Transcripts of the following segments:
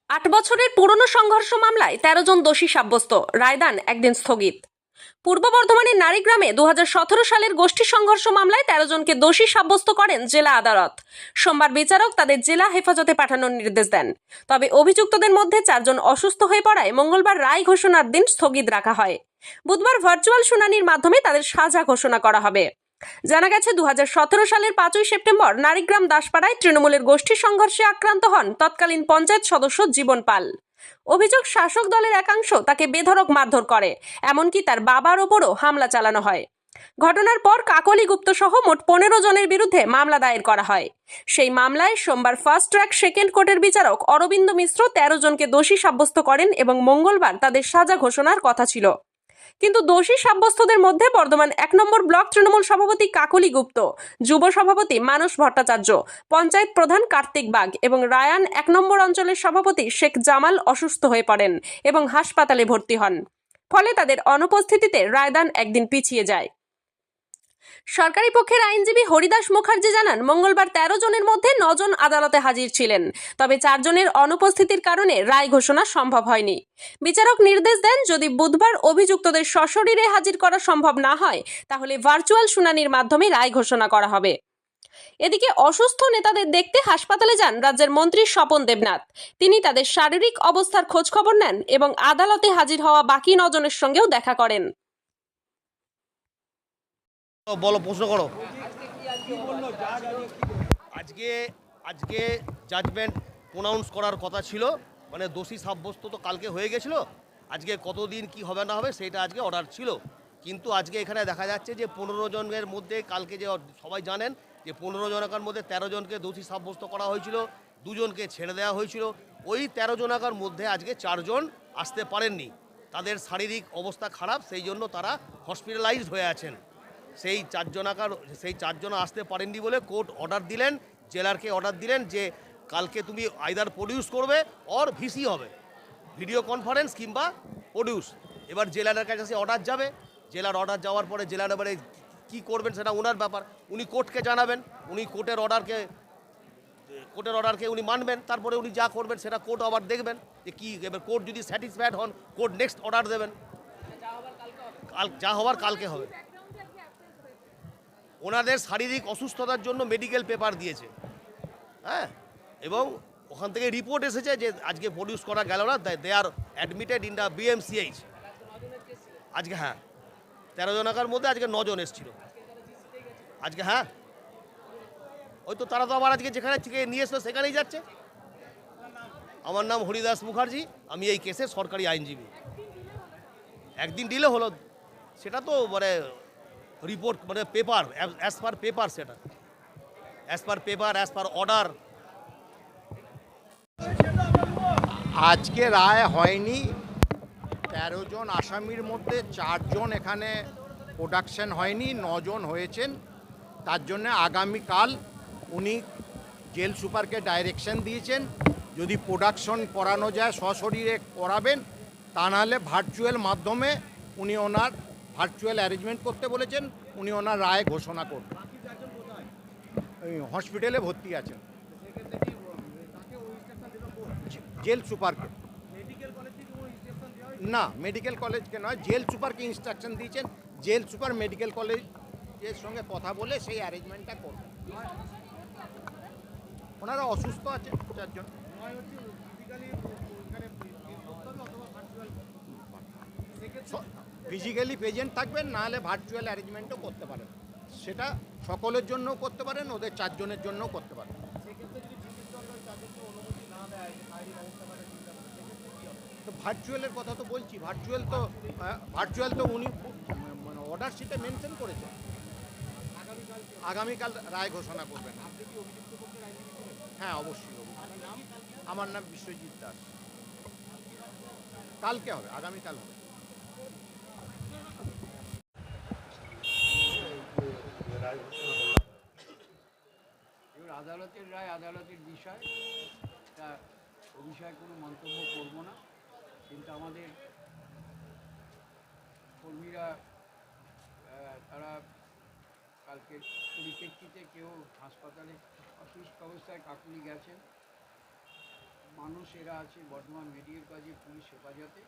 ৮ বছরের পুরনো সংঘর্ষ মামলায় ১৩ জন দোষী সাব্যস্ত, রায়দান একদিন স্থগিত। পূর্ব বর্ধমানের নারীগ্রামে ২০১৭ সালের গোষ্ঠী সংঘর্ষ মামলায় ১৩ জনকে দোষী সাব্যস্ত করেন জেলা আদালত। সোমবার বিচারক তাদের জেলা হেফাজতে পাঠানোর নির্দেশ দেন। তবে অভিযুক্তদের মধ্যে ৪ জন অসুস্থ হয়ে পড়ায় মঙ্গলবার রায় ঘোষণার দিন স্থগিত রাখা হয়। বুধবার ভার্চুয়াল শুনানির মাধ্যমে তাদের সাজা ঘোষণা করা হবে। জানা গেছে, ২০১৭ সালের ৫ই সেপ্টেম্বর নারীগ্রাম দাসপাড়ায় তৃণমূলের গোষ্ঠী সংঘর্ষে আক্রান্ত হন তৎকালীন পঞ্চায়েত সদস্য জীবন পাল। অভিযোগ, শাসক দলের একাংশ তাকে বেধড়ক মারধর করে, এমনকি তার বাবার ওপরও হামলা চালানো হয়। ঘটনার পর কাকলি গুপ্ত সহ মোট ১৫ জনের বিরুদ্ধে মামলা দায়ের করা হয়। সেই মামলায় সোমবার ফার্স্ট ট্র্যাক সেকেন্ড কোর্টের বিচারক অরবিন্দ মিশ্র ১৩ জনকে দোষী সাব্যস্ত করেন এবং মঙ্গলবার তাদের সাজা ঘোষণার কথা ছিল। কিন্তু দোষী সাব্যস্তদের মধ্যে বর্ধমান ১ নম্বর ব্লক তৃণমূল সভাপতি কাকলি গুপ্ত, যুব সভাপতি মানস ভট্টাচার্য, পঞ্চায়েত প্রধান কার্তিক বাগ এবং রায়ান ১ নম্বর অঞ্চলের সভাপতি শেখ জামাল অসুস্থ হয়ে পড়েন এবং হাসপাতালে ভর্তি হন। ফলে তাদের অনুপস্থিতিতে রায়দান একদিন পিছিয়ে যায়। সরকারি পক্ষের আইনজীবী হরিদাস মুখার্জি জানান, মঙ্গলবার ১৩ জনের মধ্যে ৯ জন আদালতে হাজির ছিলেন, তবে ৪ জনের অনুপস্থিতির কারণে রায় ঘোষণা সম্ভব হয়নি। বিচারক নির্দেশ দেন, যদি বুধবার অভিযুক্তদের সশরীরে হাজির করা সম্ভব না হয় তাহলে ভার্চুয়াল শুনানির মাধ্যমে রায় ঘোষণা করা হবে। এদিকে অসুস্থ নেতাদের দেখতে হাসপাতালে যান রাজ্যের মন্ত্রী স্বপন দেবনাথ। তিনি তাদের শারীরিক অবস্থার খোঁজ খবর নেন এবং আদালতে হাজির হওয়া বাকি ৯ জনের সঙ্গেও দেখা করেন। বলো, প্রশ্ন করো। আজকে আজকে জাজমেন্ট প্রোনাউন্স করার কথা ছিল, মানে দোষী সাব্যস্ত তো কালকে হয়ে গেছিল। আজকে কতদিন কি হবে না হবে সেটা আজকে অর্ডার ছিল, কিন্তু আজকে এখানে দেখা যাচ্ছে যে ১৫ জনের মধ্যে কালকে যে সবাই জানেন যে ১৫ জনকার মধ্যে ১৩ জনকে দোষী সাব্যস্ত করা হয়েছিল, ২ জনকে ছেড়ে দেওয়া হয়েছিল। ওই ১৩ জনকার মধ্যে আজকে ৪ জন আসতে পারেননি, তাদের শারীরিক অবস্থা খারাপ, সেই জন্য তারা হসপিটালাইজড হয়ে আছেন। সেই ৪ জন আসতে পারেননি বলে কোর্ট অর্ডার দিলেন, জেলারকে অর্ডার দিলেন যে কালকে তুমি আইদার প্রডিউস করবে অর ভিসি হবে, ভিডিও কনফারেন্স কিংবা প্রডিউস। এবার জেলারের কাছে অর্ডার যাবে, জেলার অর্ডার যাওয়ার পরে জেলার এবারে কী করবেন সেটা ওনার ব্যাপার, উনি কোর্টকে জানাবেন, উনি কোর্টের অর্ডারকে উনি মানবেন, তারপরে উনি যা করবেন সেটা কোর্ট আবার দেখবেন যে কী। এবার কোর্ট যদি স্যাটিসফাইড হন কোর্ট নেক্সট অর্ডার দেবেন, যা হওয়ার কালকে হবে। ওনাদের শারীরিক অসুস্থতার জন্য মেডিকেল পেপার দিয়েছে, হ্যাঁ, এবং ওখান থেকে রিপোর্ট এসেছে যে আজকে প্রডিউস করা গেল না, দে আর অ্যাডমিটেড ইন দ্য BMCH। আজকে হ্যাঁ ১৩ জনকার মধ্যে আজকে ৯ জন এসেছিল আজকে। হ্যাঁ, ওই তো তারা তো আবার আজকে যেখানে থেকে নিয়ে এসলো সেখানেই যাচ্ছে। আমার নাম হরিদাস মুখার্জি, আমি এই কেসের সরকারি আইনজীবী। একদিন দিলে হলো, সেটা তো মানে রিপোর্ট, মানে পেপার, অ্যাজ পার পেপার, সেটা as per paper, as per order. আজকে রায় হয়নি। ১৩ জন আসামির মধ্যে ৪ জন এখানে প্রোডাকশন হয়নি, ৯ জন হয়েছেন। তার জন্য আগামীকাল উনি জেল সুপারকে ডাইরেকশন দিয়েছেন, যদি প্রোডাকশন করানো যায় সশরীরে করাবেন, তা নাহলে ভার্চুয়াল মাধ্যমে উনি ওনার ভার্চুয়াল অ্যারেঞ্জমেন্ট করতে বলেছেন, উনি ওনার রায় ঘোষণা করবেন। হসপিটালে ভর্তি আছেন জেল সুপারকে, না মেডিকেল কলেজকে নয়, জেল সুপারকে ইনস্ট্রাকশন দিয়েছেন। জেল সুপার মেডিকেল কলেজের সঙ্গে কথা বলে সেই অ্যারেঞ্জমেন্টটা করবেন। ওনারা অসুস্থ আছেন ৪ জন। ফিজিক্যালি প্রেজেন্ট থাকবেন, নাহলে ভার্চুয়াল অ্যারেঞ্জমেন্টও করতে পারেন, সেটা সকলের জন্যও করতে পারেন, ওদের ৪ জনের জন্যও করতে পারেন। তো ভার্চুয়ালের কথা তো বলছি, ভার্চুয়াল তো উনি মানে অর্ডার শিটে মেনশন করেছেন, আগামীকাল রায় ঘোষণা করবেন। হ্যাঁ অবশ্যই। আমার নাম বিশ্বজিৎ দাস। কালকে হবে, আগামীকাল হবে। আদালতের রায় আদালতের বিষয়, তা ও বিষয়ে কোনো মন্তব্য করব না। কিন্তু আমাদের কর্মীরা তারা কালকে পরিপ্রেক্ষিতে কেউ হাসপাতালে অসুস্থ অবস্থায় কাকুলি গেছেন, মানুষ এরা আছে বর্ধমান মেডিকেল কলেজে পুলিশ হেফাজতে।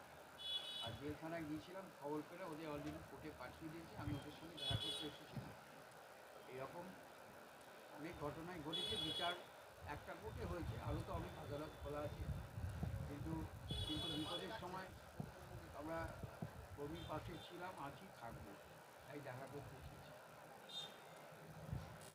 আর জেলখানায় গিয়েছিলাম, খবর পেলে ওদের অলরেডি কোর্টে পাঠিয়ে দিয়েছে, আমি ওদের সঙ্গে দেখা করতে এসেছিলাম। এরকম অনেক ঘটনাই ঘটেছে, বিচার একটা কোর্টে হয়েছে, আরও তো অনেক আদালত খোলা আছে। কিন্তু কিন্তু বিপদের সময় আমরা কর্মীর পাশে ছিলাম, আছি, থাকবো, তাই দেখা করতে এসেছি।